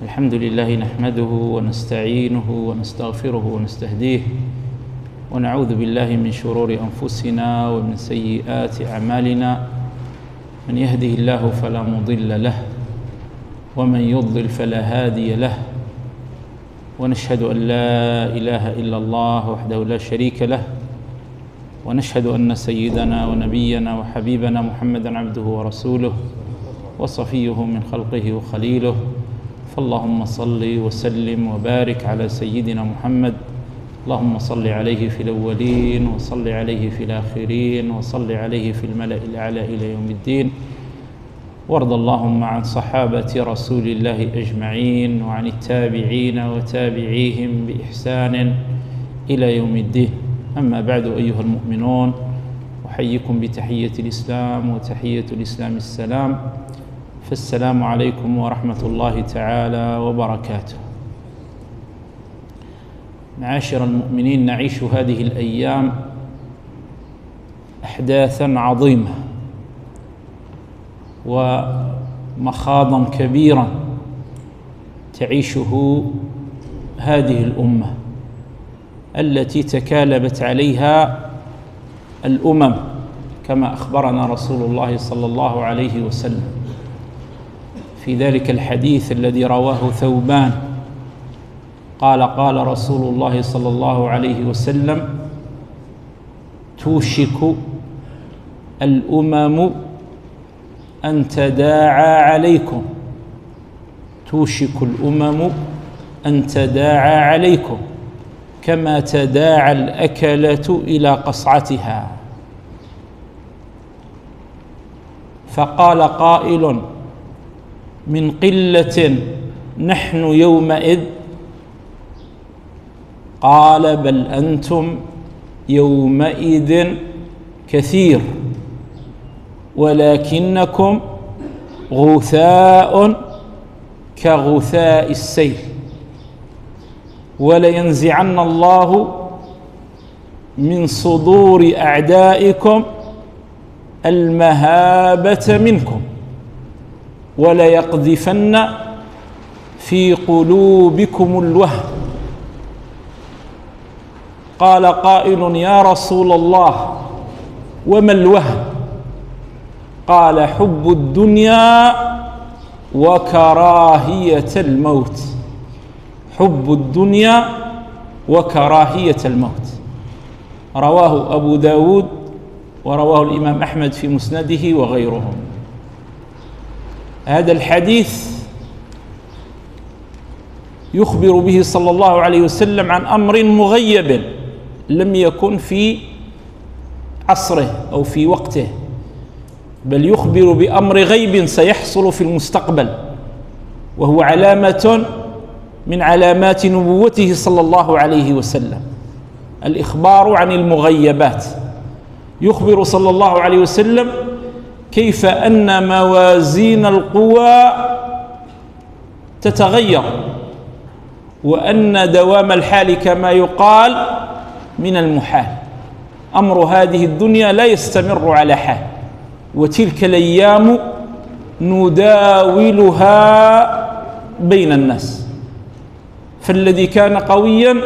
الحمد لله نحمده ونستعينه ونستغفره ونستهديه ونعوذ بالله من شرور أنفسنا ومن سيئات أعمالنا. من يهده الله فلا مضل له ومن يضلل فلا هادي له، ونشهد أن لا إله إلا الله وحده لا شريك له، ونشهد أن سيدنا ونبينا وحبيبنا محمدًا عبده ورسوله وصفيه من خلقه وخليله. فاللهم صل وسلم وبارك على سيدنا محمد. اللهم صل عليه في الأولين وصل عليه في الآخرين وصل عليه في الملأ الأعلى إلى يوم الدين. وارض اللهم عن صحابة رسول الله أجمعين وعن التابعين وتابعيهم بإحسان إلى يوم الدين. أما بعد، أيها المؤمنون، أحييكم بتحية الإسلام، وتحية الإسلام السلام، فالسلام عليكم ورحمة الله تعالى وبركاته. معاشر المؤمنين، نعيش هذه الأيام أحداثاً عظيمة ومخاضاً كبيراً تعيشه هذه الأمة التي تكالبت عليها الأمم، كما أخبرنا رسول الله صلى الله عليه وسلم في ذلك الحديث الذي رواه ثوبان قال: قال رسول الله صلى الله عليه وسلم: توشك الأمم أن تداعى عليكم، توشك الأمم أن تداعى عليكم كما تداعى الأكلة إلى قصعتها. فقال قائل: من قلة نحن يومئذ؟ قال: بل أنتم يومئذ كثير، ولكنكم غثاء كغثاء السيل، ولينزعن الله من صدور أعدائكم المهابة منكم، وليقذفن في قلوبكم الوهن. قال قائل: يا رسول الله، وما الوهن؟ قال: حب الدنيا وكراهية الموت، حب الدنيا وكراهية الموت. رواه أبو داود ورواه الإمام أحمد في مسنده وغيرهم. هذا الحديث يخبر به صلى الله عليه وسلم عن أمر مغيب لم يكن في عصره أو في وقته، بل يخبر بأمر غيب سيحصل في المستقبل، وهو علامة من علامات نبوته صلى الله عليه وسلم، الإخبار عن المغيبات. يخبر صلى الله عليه وسلم كيف أن موازين القوى تتغير، وأن دوام الحال كما يقال من المحال. أمر هذه الدنيا لا يستمر على حال، وتلك الأيام نداولها بين الناس، فالذي كان قويا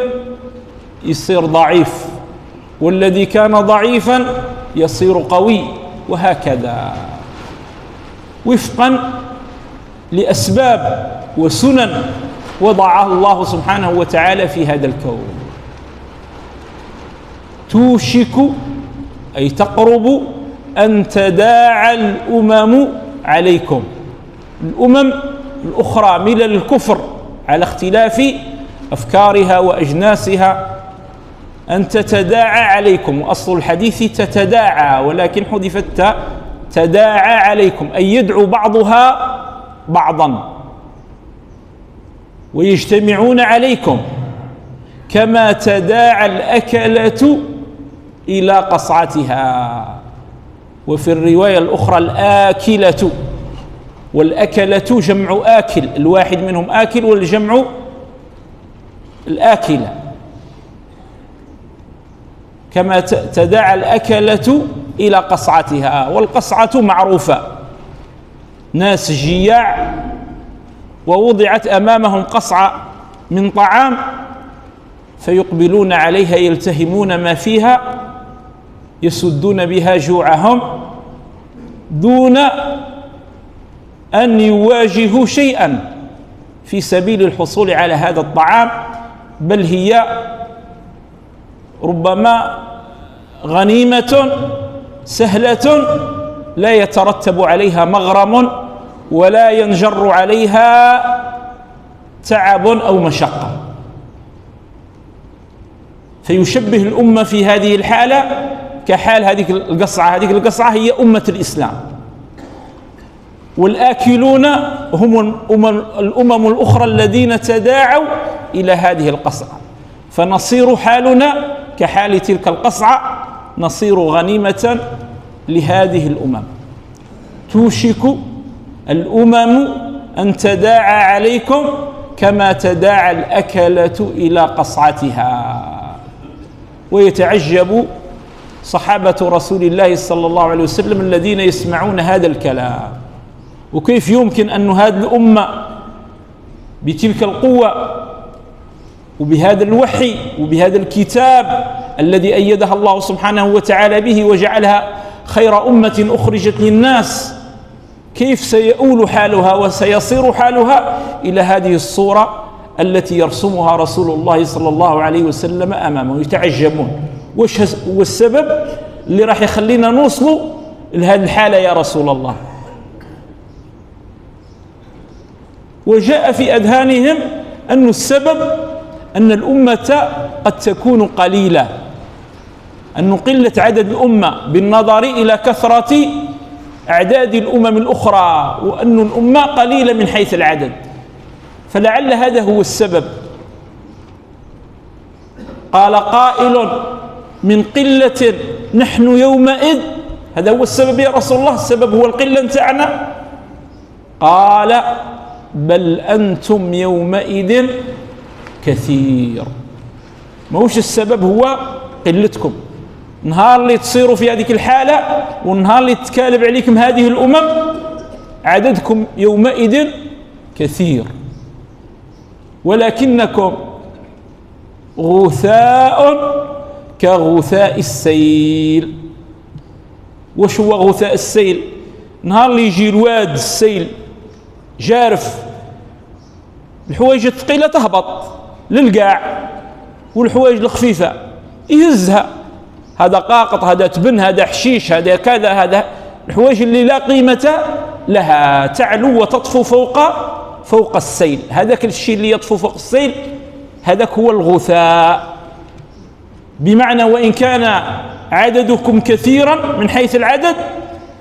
يصير ضعيف، والذي كان ضعيفا يصير قوي، وهكذا وفقا لأسباب وسنن وضعها الله سبحانه وتعالى في هذا الكون. توشك أي تقرب أن تداعى الأمم عليكم، الأمم الأخرى ملل الكفر على اختلاف أفكارها وأجناسها، أن تتداعى عليكم. وأصل الحديث تتداعى، ولكن حذفت تداعى عليكم، أي يدعو بعضها بعضا ويجتمعون عليكم كما تداعى الأكلة إلى قصعتها. وفي الرواية الأخرى الآكلة، والأكلة جمع آكل، الواحد منهم آكل والجمع الآكلة، كما تداعى الأكلة إلى قصعتها. والقصعة معروفة، ناس جياع ووضعت أمامهم قصعة من طعام فيقبلون عليها يلتهمون ما فيها يسدون بها جوعهم دون أن يواجهوا شيئا في سبيل الحصول على هذا الطعام، بل هي ربما غنيمة سهلة لا يترتب عليها مغرم ولا ينجر عليها تعب أو مشقة. فيشبه الأمة في هذه الحالة كحال هذه القصعة. هذه القصعة هي أمة الإسلام، والآكلون هم الأمم الأخرى الذين تداعوا إلى هذه القصعة، فنصير حالنا كحال تلك القصعة، نصير غنيمة لهذه الأمم. توشك الأمم أن تداعى عليكم كما تداعى الأكلة إلى قصعتها. ويتعجب صحابة رسول الله صلى الله عليه وسلم الذين يسمعون هذا الكلام، وكيف يمكن أن هذه الأمة بتلك القوة وبهذا الوحي وبهذا الكتاب الذي أيدها الله سبحانه وتعالى به وجعلها خير أمة أخرجت للناس، كيف سيؤول حالها وسيصير حالها إلى هذه الصورة التي يرسمها رسول الله صلى الله عليه وسلم أمامه؟ يتعجبون وش هو السبب اللي راح يخلينا نوصلوا لهذه الحالة يا رسول الله؟ وجاء في أذهانهم أن السبب أن الأمة قد تكون قليلة، أن قلة عدد الأمة بالنظر إلى كثرة أعداد الأمم الأخرى، وأن الأمة قليلة من حيث العدد، فلعل هذا هو السبب. قال قائل من قلة نحن يومئذ، هذا هو السبب يا رسول الله؟ السبب هو القلة نتاعنا؟ قال بل أنتم يومئذ كثير. ما هوش السبب هو قلتكم، نهار اللي تصيروا في هذه الحالة والنهار اللي تتكالب عليكم هذه الأمم عددكم يومئذ كثير، ولكنكم غثاء كغثاء السيل. وش هو غثاء السيل؟ نهار اللي يجي الواد السيل جارف، الحوايج الثقيلة تهبط للقاع والحوايج الخفيفة يهزها، هذا قاقط، هذا تبن، هذا حشيش، هذا كذا، هذا الحوايج اللي لا قيمة لها تعلو وتطفو فوق السيل. هذاك الشيء اللي يطفو فوق السيل هذاك هو الغثاء. بمعنى وإن كان عددكم كثيرا من حيث العدد،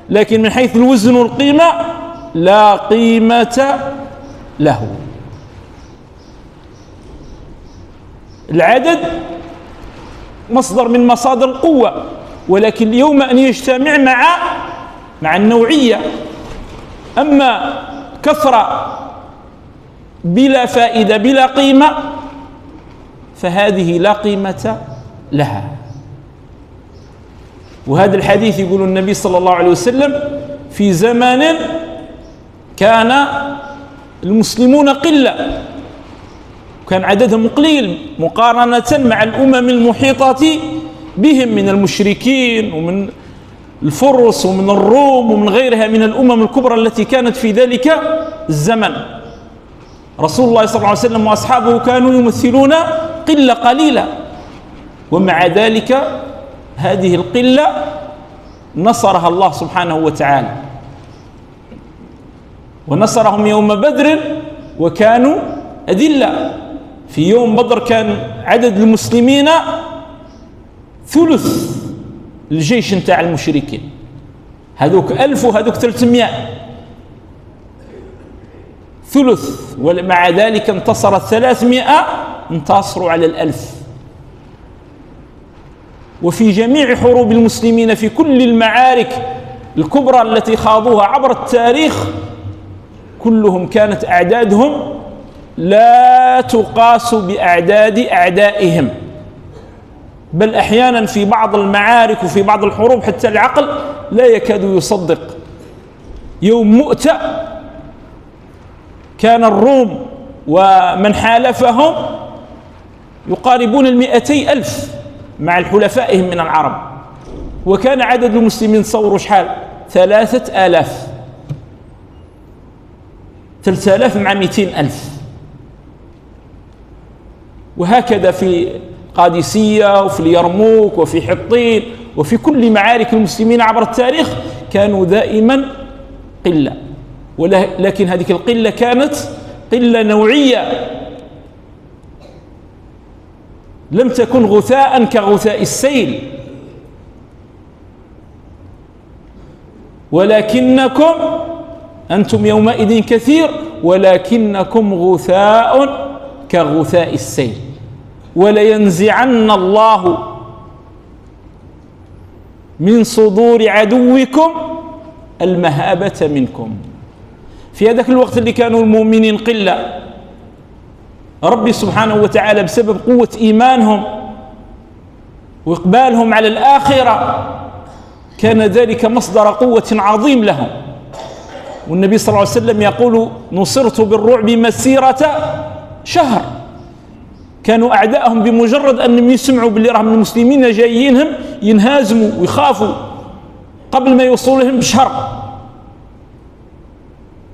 لكن من حيث الوزن والقيمة لا قيمة له. العدد مصدر من مصادر القوة، ولكن اليوم أن يجتمع مع النوعية. أما كثرة بلا فائدة بلا قيمة فهذه لا قيمة لها. وهذا الحديث يقول النبي صلى الله عليه وسلم في زمان كان المسلمون قلة، كان عددهم قليل مقارنة مع الأمم المحيطة بهم من المشركين ومن الفرس ومن الروم ومن غيرها من الأمم الكبرى التي كانت في ذلك الزمن. رسول الله صلى الله عليه وسلم وأصحابه كانوا يمثلون قلة قليلة، ومع ذلك هذه القلة نصرها الله سبحانه وتعالى، ونصرهم يوم بدر وكانوا أذلة. في يوم بدر كان عدد المسلمين ثلث الجيش نتاع المشركين، هذوك 1000 وهذوك 300 ثلث، ومع ذلك انتصر 300 انتصروا على 1000. وفي جميع حروب المسلمين في كل المعارك الكبرى التي خاضوها عبر التاريخ كلهم كانت أعدادهم لا تقاس بأعداد أعدائهم، بل أحيانا في بعض المعارك وفي بعض الحروب حتى العقل لا يكاد يصدق. يوم مؤتة كان الروم ومن حالفهم يقاربون 200,000 مع الحلفائهم من العرب، وكان عدد المسلمين تصوروا شحال؟ 3000. 3000 مع 200,000. وهكذا في قادسية وفي اليرموك وفي حطين وفي كل معارك المسلمين عبر التاريخ كانوا دائما قلة، ولكن هذه القلة كانت قلة نوعية، لم تكن غثاء كغثاء السيل، ولكنكم أنتم يومئذ كثير ولكنكم غثاء كغثاء السيل. ولينزعن الله من صدور عدوكم المهابة منكم. في هذاك الوقت اللي كانوا المؤمنين قلة، ربي سبحانه وتعالى بسبب قوة إيمانهم وإقبالهم على الآخرة كان ذلك مصدر قوة عظيم لهم. والنبي صلى الله عليه وسلم يقول: نصرت بالرعب مسيرة شهر. كانوا أعداءهم بمجرد أنهم يسمعوا باللي راهم المسلمين جايينهم ينهزموا ويخافوا قبل ما يوصلوا لهم بشهر.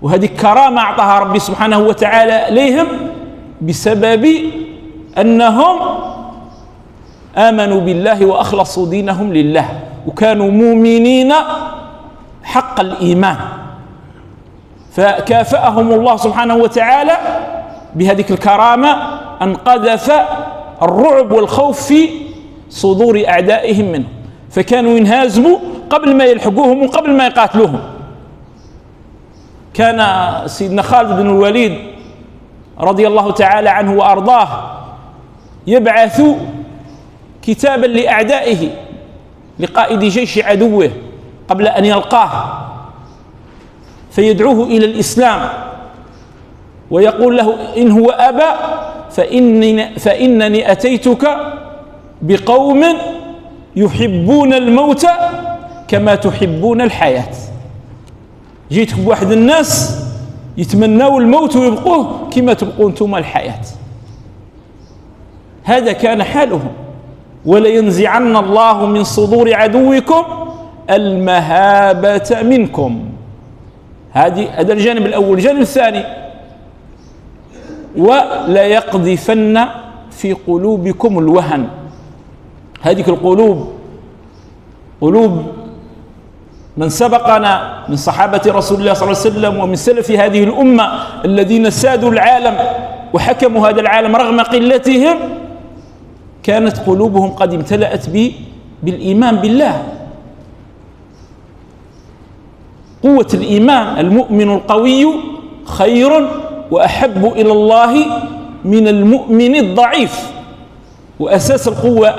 وهذه كرامة أعطاها ربي سبحانه وتعالى إليهم بسبب أنهم آمنوا بالله وأخلصوا دينهم لله وكانوا مؤمنين حق الإيمان، فكافأهم الله سبحانه وتعالى بهذه الكرامة أن قذف الرعب والخوف في صدور أعدائهم منهم، فكانوا ينهزموا قبل ما يلحقوهم وقبل ما يقاتلوهم. كان سيدنا خالد بن الوليد رضي الله تعالى عنه وأرضاه يبعث كتابا لأعدائه، لقائد جيش عدوه قبل أن يلقاه، فيدعوه إلى الإسلام ويقول له: إن هو أبى فإنني أتيتك بقوم يحبون الموت كما تحبون الحياة. جيتك بواحد الناس يتمنوا الموت ويبقوه كما تبقون انتم الحياة. هذا كان حالهم. ولينزعن الله من صدور عدوكم المهابة منكم. هذا الجانب الأول. الجانب الثاني: ولا يقذفن في قلوبكم الوهن. هذه القلوب قلوب من سبقنا من صحابة رسول الله صلى الله عليه وسلم ومن سلف هذه الأمة الذين سادوا العالم وحكموا هذا العالم رغم قلتهم، كانت قلوبهم قد امتلأت بالإيمان بالله. قوة الإيمان: المؤمن القوي خير وأحب إلى الله من المؤمن الضعيف. وأساس القوة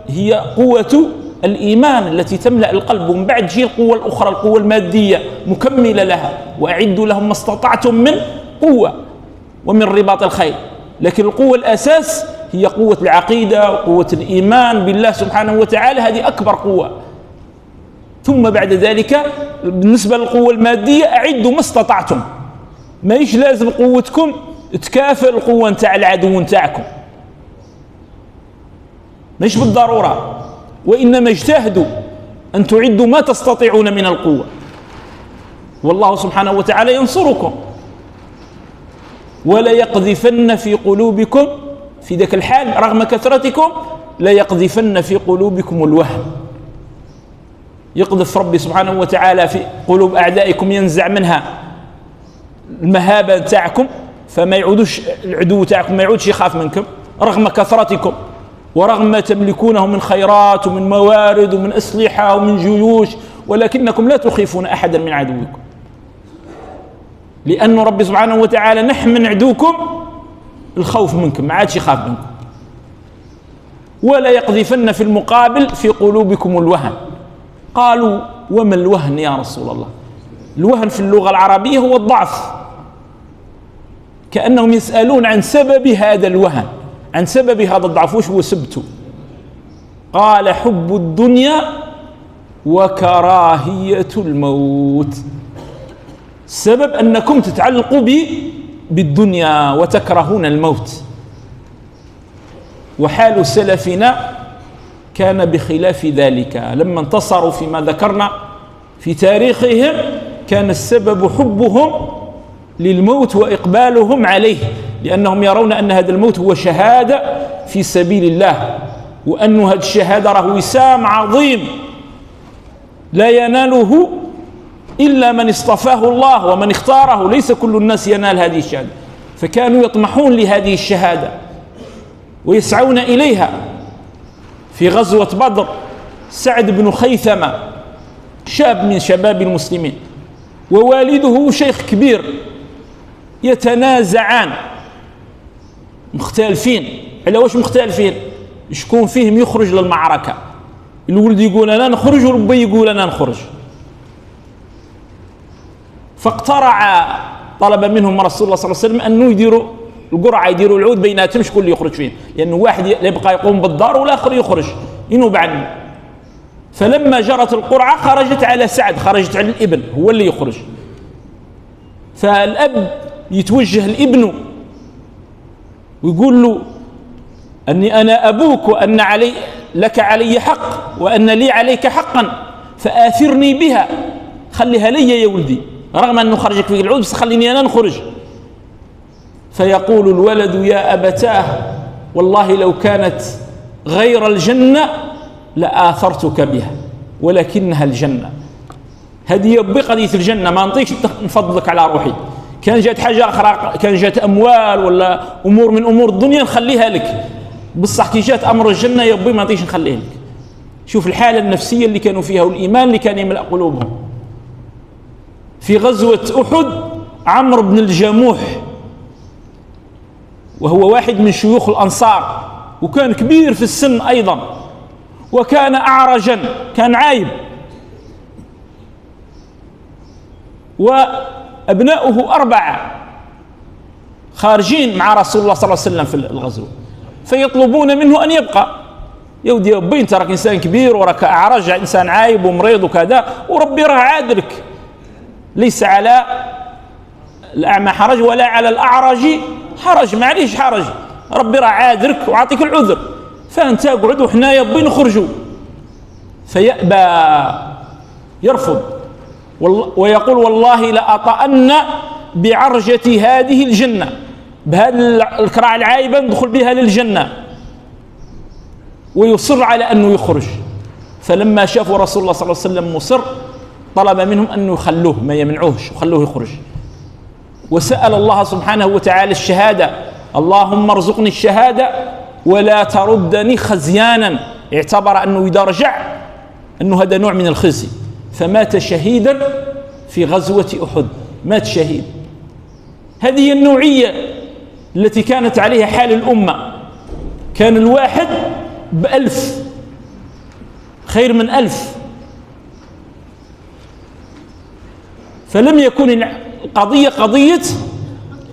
هي قوة الإيمان التي تملأ القلب، ومن بعد تجي القوة الأخرى القوة المادية مكملة لها: وأعدوا لهم ما استطعتم من قوة ومن رباط الخيل. لكن القوة الأساس هي قوة العقيدة وقوة الإيمان بالله سبحانه وتعالى، هذه أكبر قوة. ثم بعد ذلك بالنسبة للقوة المادية: أعدوا ما استطعتم. ما يش لازم قوتكم تكافئ القوة نتاع العدو نتاعكم، مش بالضرورة، وإنما اجتهدوا أن تعدوا ما تستطيعون من القوة، والله سبحانه وتعالى ينصركم. ولا يقذفن في قلوبكم، في ذاك الحال رغم كثرتكم لا يقذفن في قلوبكم الوهن. يقذف ربي سبحانه وتعالى في قلوب أعدائكم، ينزع منها المهابة تاعكم، فما يعودش العدو تاعكم ما يعودش يخاف منكم رغم كثرتكم ورغم ما تملكونه من خيرات ومن موارد ومن أسلحة ومن جيوش، ولكنكم لا تخيفون أحدا من عدوكم، لأن ربي سبحانه وتعالى نحمن عدوكم الخوف منكم، ما عادش يخاف منكم. ولا يقذفن في المقابل في قلوبكم الوهن. قالوا: وما الوهن يا رسول الله؟ الوهن في اللغة العربية هو الضعف، كأنهم يسألون عن سبب هذا الوهن، عن سبب هذا الضعف، وش هو سبته؟ قال: حب الدنيا وكراهية الموت. السبب أنكم تتعلقوا بالدنيا وتكرهون الموت. وحال سلفنا كان بخلاف ذلك، لما انتصروا فيما ذكرنا في تاريخهم كان السبب حبهم للموت وإقبالهم عليه، لأنهم يرون أن هذا الموت هو شهادة في سبيل الله، وأن هذه الشهادة راه وسام عظيم لا يناله إلا من اصطفاه الله ومن اختاره، ليس كل الناس ينال هذه الشهادة. فكانوا يطمحون لهذه الشهادة ويسعون إليها. في غزوة بدر سعد بن خيثمة شاب من شباب المسلمين ووالده شيخ كبير يتنازعان، مختلفين. على واش مختلفين؟ شكون فيهم يخرج للمعركة. الولد يقول أنا نخرج وربي يقول أنا نخرج. فاقترع، طلب منهم رسول الله صلى الله عليه وسلم أنه يديروا القرعة، يديروا العود بيناتهم شكون اللي يخرج فيه، لأنه واحد يبقى يقوم بالدار والآخر يخرج ينوب عنه. فلما جرت القرعة خرجت على سعد، خرجت على الابن هو اللي يخرج. فالأب يتوجه لابنه ويقول له أني أنا أبوك وأن لك علي حق وأن لي عليك حقا فآثرني بها، خليها لي يا ولدي، رغم أنه خرجك في العود بس خليني أنا نخرج. فيقول الولد يا أبتاه والله لو كانت غير الجنة لآثرتك بها ولكنها الجنة. هذه يبقى قضية الجنة، ما نطيش نفضلك على روحي. كان جات حاجة أخرى، كان جات أموال ولا أمور من أمور الدنيا نخليها لك، بصح كي جات أمر الجنة يبقى ما نطيش نخليه لك. شوف الحالة النفسية اللي كانوا فيها والإيمان اللي كان يملأ قلوبهم. في غزوة أحد عمرو بن الجموح وهو واحد من شيوخ الأنصار وكان كبير في السن أيضا، وكان أعرجا، كان عايب، وأبناؤه 4 خارجين مع رسول الله صلى الله عليه وسلم في الغزو، فيطلبون منه أن يبقى. يودي ربي أنت راك إنسان كبير وراك أعرج، إنسان عايب ومريض وكذا، وربي راه عادلك، ليس على الأعمى حرج ولا على الأعرج حرج، معليش حرج، ربي راه عادلك وعطيك العذر، فأنت اقعد وحنا يبي نخرجوا. فيأبى، يرفض، ويقول والله لأطأن بعرجة هذه الجنة، بهذا الكراع العايبة ندخل بها للجنة، ويصر على أنه يخرج. فلما شافوا رسول الله صلى الله عليه وسلم مصر طلب منهم أنه يخلوه، ما يمنعوهش وخلوه يخرج. وسأل الله سبحانه وتعالى الشهادة، اللهم ارزقني الشهادة ولا تردني خزيانا، اعتبر أنه إذا رجع أنه هذا نوع من الخزي، فمات شهيدا في غزوة أحد، مات شهيد. هذه هي النوعية التي كانت عليها حال الأمة. كان الواحد ب1000 خير من 1000، فلم يكن القضية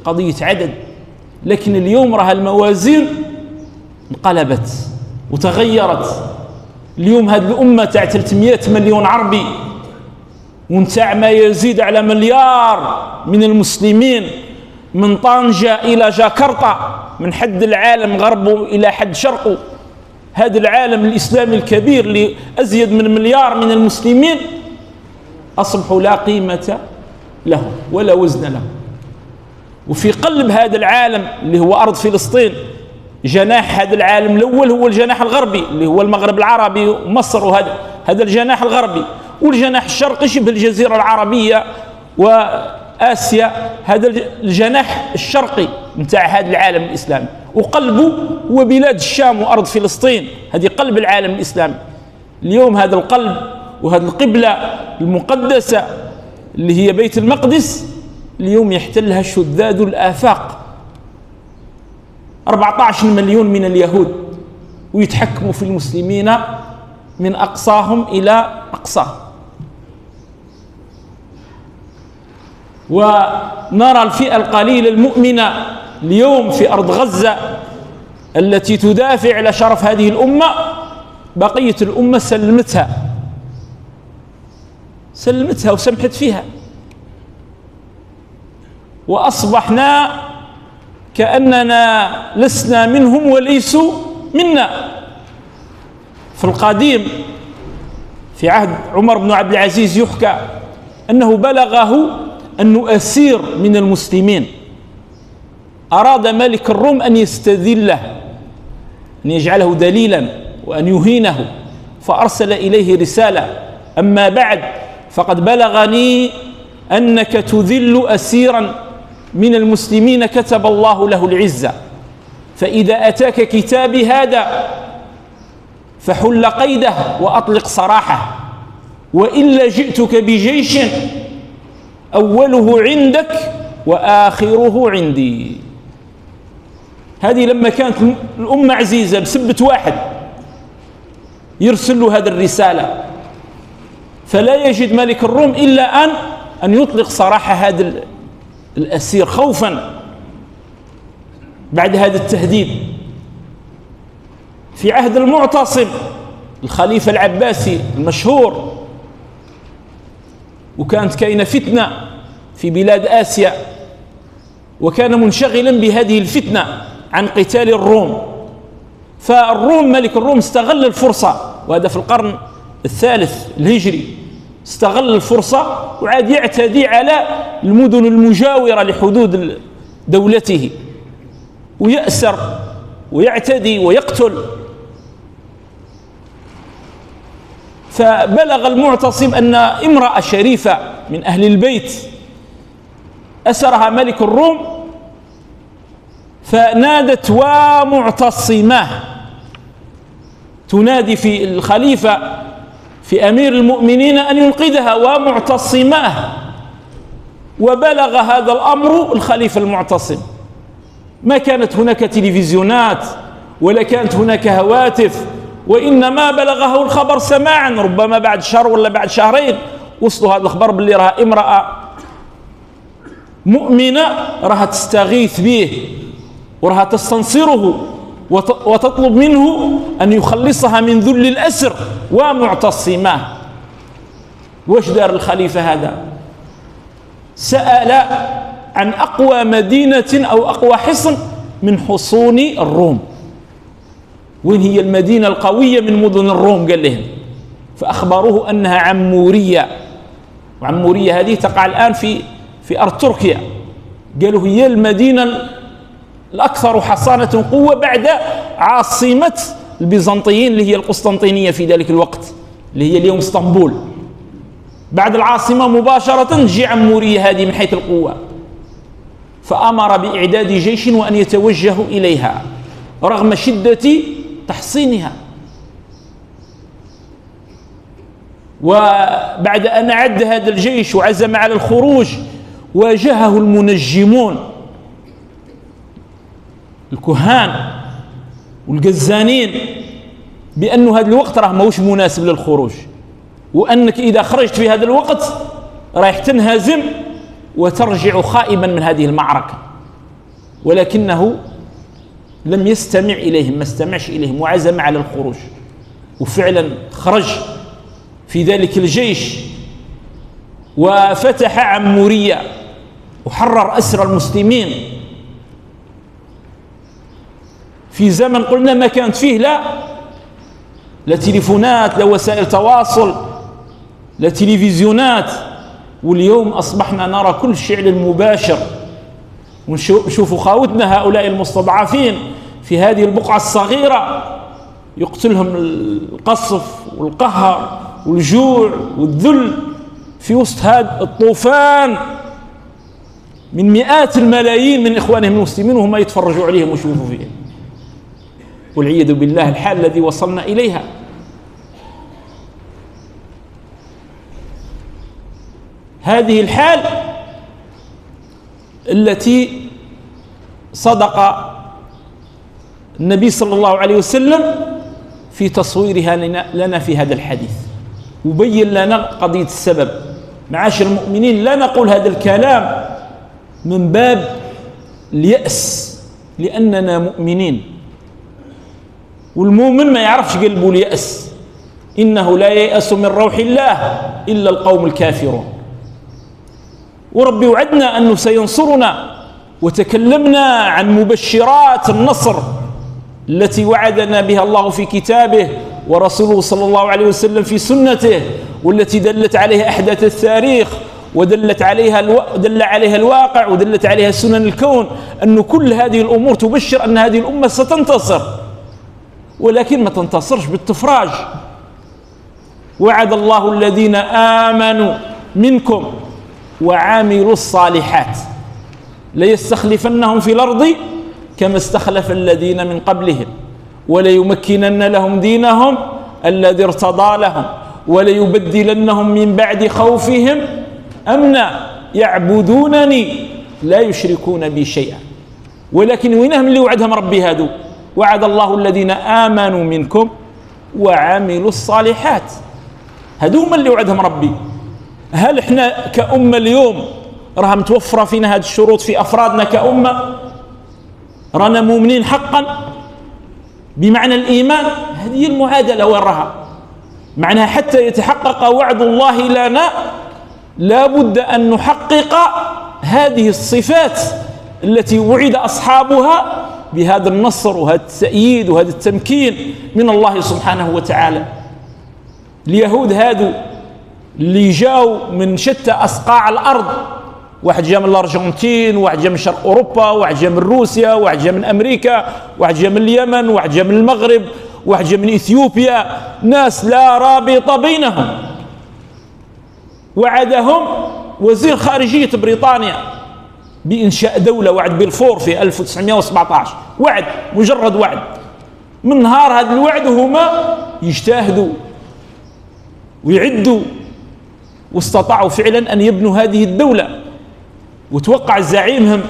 قضية عدد. لكن اليوم راه الموازين انقلبت وتغيرت. اليوم هذه الأمة تاع 300 مليون عربي ونتاع ما يزيد على 1 مليار من المسلمين، من طنجة إلى جاكرتا، من حد العالم غربه إلى حد شرقه. هذا العالم الإسلامي الكبير اللي أزيد من 1 مليار من المسلمين أصبحوا لا قيمة لهم ولا وزن لهم. وفي قلب هذا العالم اللي هو أرض فلسطين، جناح هذا العالم الأول هو الجناح الغربي اللي هو المغرب العربي ومصر، وهذا الجناح الغربي، والجناح الشرقي شبه الجزيرة العربية وآسيا، هذا الجناح الشرقي متاع هذا العالم الإسلامي. وقلبه هو بلاد الشام وأرض فلسطين، هذه قلب العالم الإسلامي. اليوم هذا القلب وهذه القبلة المقدسة اللي هي بيت المقدس اليوم يحتلها شذاذ الآفاق، 14 مليون من اليهود، ويتحكموا في المسلمين من أقصاهم إلى أقصاهم. ونرى الفئة القليلة المؤمنة اليوم في أرض غزة التي تدافع على شرف هذه الأمة، بقية الأمة سلمتها وسمحت فيها، وأصبحنا كأننا لسنا منهم وليسوا منا. في القديم في عهد عمر بن عبد العزيز يحكى أنه بلغه أن أسير من المسلمين أراد ملك الروم أن يستذله، أن يجعله دليلا وأن يهينه، فأرسل إليه رسالة: أما بعد فقد بلغني أنك تذل أسيرا من المسلمين كتب الله له العزة، فإذا أتاك كتابي هذا فحل قيده وأطلق سراحه، وإلا جئتك بجيش أوله عندك وآخره عندي. هذه لما كانت الأمة عزيزة بسبة واحد يرسل له هذه الرسالة، فلا يجد ملك الروم إلا أن يطلق سراح هذا الأسير خوفا بعد هذا التهديد. في عهد المعتصم الخليفة العباسي المشهور، وكانت كاينة فتنة في بلاد آسيا، وكان منشغلا بهذه الفتنة عن قتال الروم. فالروم ملك الروم استغل الفرصة، وهذا في القرن الثالث الهجري، استغل الفرصة وعاد يعتدي على المدن المجاورة لحدود دولته، ويأسر ويعتدي ويقتل. فبلغ المعتصم أن امرأة شريفة من أهل البيت أسرها ملك الروم، فنادت: ومعتصماه، تنادي في الخليفة في أمير المؤمنين أن ينقذها، ومعتصماه. وبلغ هذا الأمر الخليفة المعتصم. ما كانت هناك تلفزيونات ولا كانت هناك هواتف، وإنما بلغه الخبر سماعا، ربما بعد شهر ولا بعد شهرين وصلوا هذا الخبر باللي راه امرأة مؤمنة راها تستغيث به وراها تستنصره وتطلب منه أن يخلصها من ذل الأسر ومعتصماه. واش دار الخليفة هذا؟ سأل عن أقوى مدينة أو أقوى حصن من حصون الروم، وين هي المدينة القوية من مدن الروم؟ قال لهم، فأخبروه أنها عمورية، وعمورية هذه تقع الآن في أرض تركيا. قالوا هي المدينة الأكثر حصانة قوة بعد عاصمة البيزنطيين اللي هي القسطنطينية في ذلك الوقت، اللي هي اليوم اسطنبول. بعد العاصمة مباشرة تجي عمورية هذه من حيث القوة. فأمر بإعداد جيش وأن يتوجهوا إليها رغم شدة تحصينها. وبعد أن أعد هذا الجيش وعزم على الخروج، واجهه المنجمون الكهان والجزانين بأن هذا الوقت راه ماهوش مناسب للخروج، وأنك إذا خرجت في هذا الوقت رايح تنهزم وترجع خائبا من هذه المعركة. ولكنه لم يستمع إليهم، ما استمعش إليهم وعزم على الخروج، وفعلا خرج في ذلك الجيش وفتح عمورية وحرر أسر المسلمين في زمن قلنا ما كانت فيه لا تليفونات، لا وسائل تواصل، لا تلفزيونات. واليوم أصبحنا نرى كل شيء على المباشر، ونشوفوا خاوتنا هؤلاء المستضعفين في هذه البقعة الصغيرة يقتلهم القصف والقهر والجوع والذل في وسط هذا الطوفان من مئات الملايين من إخوانهم المسلمين، وهم يتفرجوا عليهم ويشوفوا فيهم. والعياذ بالله الحال الذي وصلنا إليها. هذه الحال التي صدق النبي صلى الله عليه وسلم في تصويرها لنا في هذا الحديث، وبين لنا قضية السبب. معاشر المؤمنين، لا نقول هذا الكلام من باب اليأس، لأننا مؤمنين، والمؤمن ما يعرفش قلبه اليأس. إنه لا ييأس من روح الله إلا القوم الكافرون. وربي وعدنا أنه سينصرنا وتكلمنا عن مبشرات النصر التي وعدنا بها الله في كتابه ورسوله صلى الله عليه وسلم في سنته، والتي دلت عليها أحداث التاريخ ودلت عليها دل عليها الواقع ودلت عليها سنن الكون، أن كل هذه الأمور تبشر أن هذه الأمة ستنتصر، ولكن ما تنتصرش بالتفراج. وعد الله الذين آمنوا منكم وعملوا الصالحات ليستخلفنهم في الأرض كما استخلف الذين من قبلهم وليمكنن لهم دينهم الذي ارتضى لهم وليبدلنهم من بعد خوفهم أمنا يعبدونني لا يشركون بي شيئا. ولكن وينهم اللي وعدهم ربي هادو؟ وعد الله الذين آمنوا منكم وعملوا الصالحات، هادو هم اللي وعدهم ربي. هل احنا كأمة اليوم راها متوفرة فينا هذه الشروط في أفرادنا كأمة؟ رانا مؤمنين حقا بمعنى الإيمان؟ هذه المعادلة وين راها؟ معناها حتى يتحقق وعد الله لنا لا بد أن نحقق هذه الصفات التي وعد أصحابها بهذا النصر وهذا التأييد وهذا التمكين من الله سبحانه وتعالى. اليهود هادو اللي جاوا من شتى أصقاع الأرض، واحد جاء من الأرجنتين، واحد جاء من شرق أوروبا، واحد جاء من روسيا، واحد جاء من أمريكا، واحد جاء من اليمن، واحد جاء من المغرب، واحد جاء من إثيوبيا، ناس لا رابط بينهم. وعدهم وزير خارجية بريطانيا بإنشاء دولة، وعد بلفور في 1917، وعد، مجرد وعد. من نهار هذا الوعد هما يجتهدوا ويعدوا واستطاعوا فعلا أن يبنوا هذه الدولة. وتوقع زعيمهم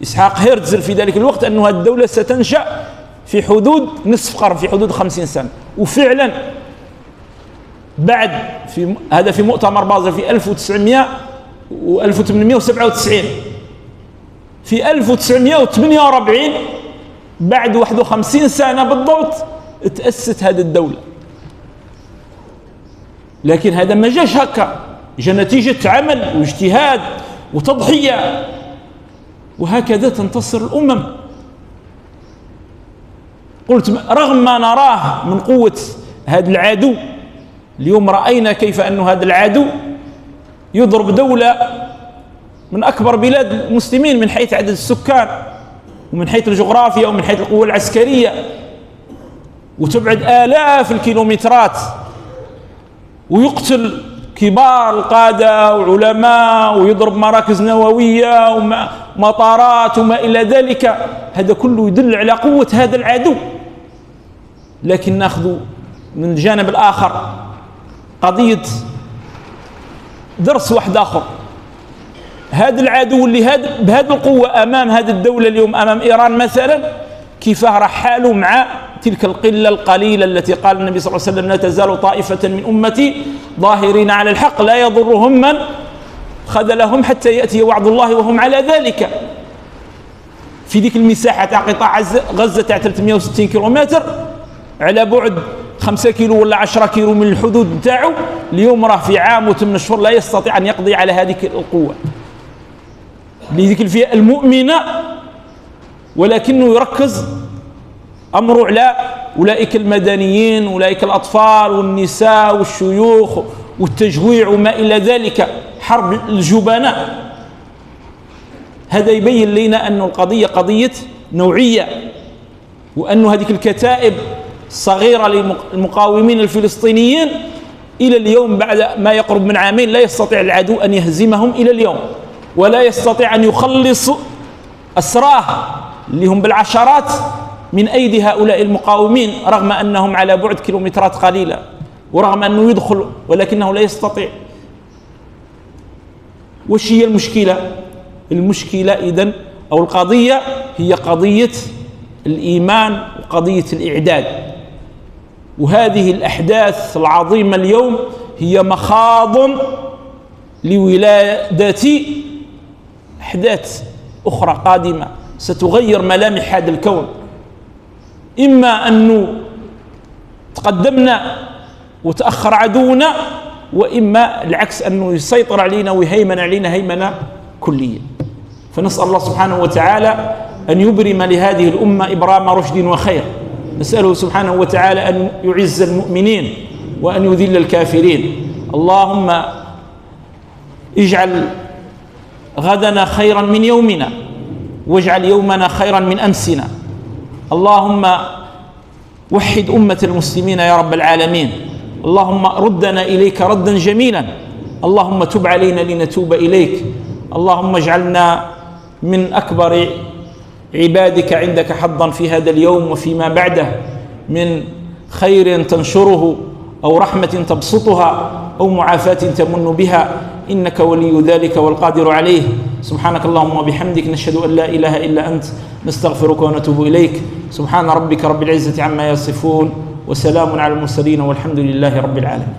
إسحاق هيرتزل في ذلك الوقت أن هذه الدولة ستنشأ في حدود نصف قرن، في حدود 50 سنة. وفعلا بعد هذا في مؤتمر بازل في 1897، في 1948 بعد 51 سنة بالضبط تأسست هذه الدولة. لكن هذا ما جاش هكا، جاء نتيجة عمل واجتهاد وتضحية، وهكذا تنتصر الأمم. قلت رغم ما نراه من قوة هذا العدو، اليوم رأينا كيف أن هذا العدو يضرب دولة من أكبر بلاد المسلمين من حيث عدد السكان ومن حيث الجغرافيا ومن حيث القوة العسكرية، وتبعد آلاف الكيلومترات، ويقتل كبار القادة وعلماء، ويضرب مراكز نووية ومطارات وما إلى ذلك. هذا كله يدل على قوة هذا العدو. لكن نأخذ من الجانب الآخر قضية درس واحد آخر. هذا العدو اللي بهذه القوة أمام هذه الدولة اليوم، أمام إيران مثلا، كيف راح حاله مع تلك القلة القليلة التي قال النبي صلى الله عليه وسلم: لا تزال طائفة من أمتي ظاهرين على الحق لا يضرهم من خذلهم حتى يأتي وعد الله وهم على ذلك. في ذيك المساحة تاع قطاع غزة تاع 360 كيلومتر، على بعد 5 كيلو ولا 10 كيلو من الحدود نتاعو، اليوم راه في عام و8 شهور لا يستطيع أن يقضي على هذه القوة لذيك الفئة المؤمنة، ولكنه يركز أمره على أولئك المدنيين، أولئك الأطفال والنساء والشيوخ والتجويع وما إلى ذلك، حرب الجبناء. هذا يبين لنا أن القضية قضية نوعية، وأن هذه الكتائب الصغيرة للمقاومين الفلسطينيين إلى اليوم بعد ما يقرب من عامين لا يستطيع العدو أن يهزمهم إلى اليوم، ولا يستطيع أن يخلص أسراه اللي هم بالعشرات من أيدي هؤلاء المقاومين، رغم أنهم على بعد كيلومترات قليلة، ورغم أنه يدخل ولكنه لا يستطيع. وش هي المشكلة؟ المشكلة إذن أو القضية هي قضية الإيمان وقضية الإعداد. وهذه الأحداث العظيمة اليوم هي مخاض لولادة أحداث أخرى قادمة ستغير ملامح هذا الكون. إما أنه تقدمنا وتأخر عدونا، وإما العكس أنه يسيطر علينا ويهيمن علينا هيمنة كلية. فنسأل الله سبحانه وتعالى أن يبرم لهذه الأمة إبرام رشد وخير. نسأله سبحانه وتعالى أن يعز المؤمنين وأن يذل الكافرين. اللهم اجعل غدنا خيرا من يومنا، واجعل يومنا خيرا من أمسنا. اللهم وحد أمة المسلمين يا رب العالمين. اللهم ردنا إليك ردا جميلا. اللهم تب علينا لنتوب إليك. اللهم اجعلنا من أكبر عبادك عندك حظا في هذا اليوم وفيما بعده، من خير تنشره أو رحمة تبسطها أو معافاة تمن بها، إنك ولي ذلك والقادر عليه. سبحانك اللهم وبحمدك، نشهد أن لا إله إلا أنت، نستغفرك ونتوب إليك. سبحان ربك رب العزة عما يصفون، وسلام على المرسلين، والحمد لله رب العالمين.